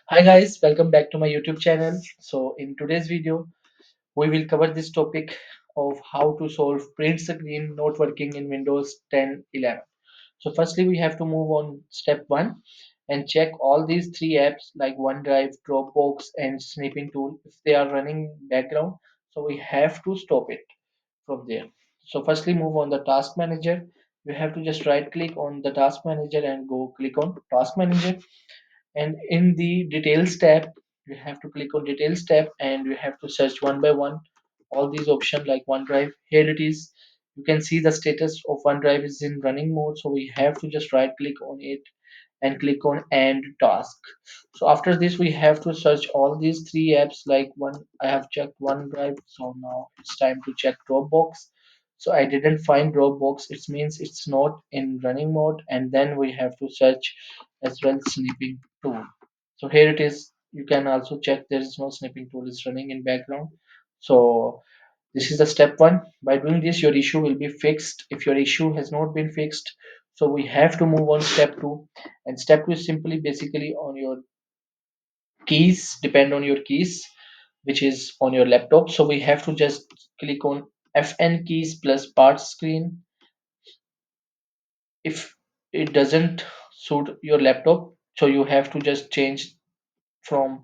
Hi guys, welcome back to my YouTube channel. So in today's video, we will cover this topic of how to solve print screen not working in Windows 10 11. So firstly, we have to move on step 1 and check all these three apps like OneDrive, Dropbox and Snipping Tool if they are running background. So we have to stop it from there. So firstly, move on the task manager. You have to just right click on the task manager and go click on task manager, and in the details tab you have to click on details tab and you have to search one by one all these options like OneDrive. Here it is. You can see the status of OneDrive is in running mode, so we have to just right click on it and click on end task. So after this we have to search all these three apps like one. I have checked OneDrive, so now it's time to check Dropbox. So I didn't find Dropbox, it means it's not in running mode, and then we have to search as well snipping tool. So here it is. You can also check there is no snipping tool is running in background. So this is the step one. By doing this, your issue will be fixed. If your issue has not been fixed, so we have to move on step two. And step two is simply basically on your keys, depend on your keys, which is on your laptop. So we have to just click on FN keys plus part screen. If it doesn't suit your laptop, so you have to just change from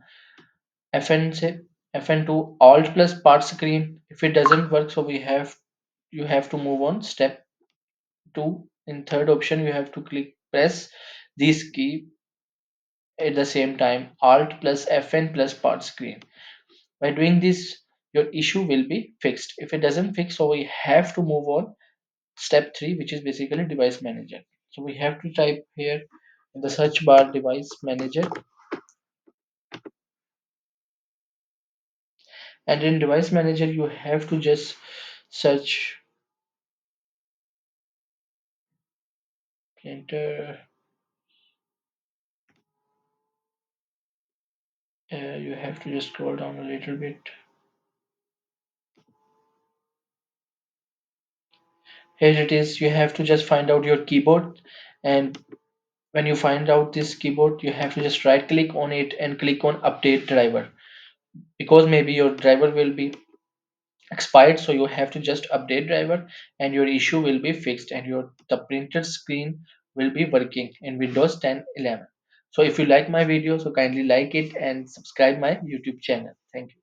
FN say FN to Alt plus part screen. If it doesn't work, so we have you have to move on step 2. In third option you have to click press this key at the same time, alt plus fn plus part screen. By doing this, your issue will be fixed. If it doesn't fix, so we have to move on step 3, which is basically device manager. So we have to type here in the search bar device manager, and in device manager you have to just search printer. You have to just scroll down a little bit. Here it is. You have to just find out your keyboard, and when you find out this keyboard you have to just right click on it and click on update driver, because maybe your driver will be expired, so you have to just update driver and your issue will be fixed and your the printed screen will be working in Windows 10 11. So if you like my video, so kindly like it and subscribe my YouTube channel. Thank you.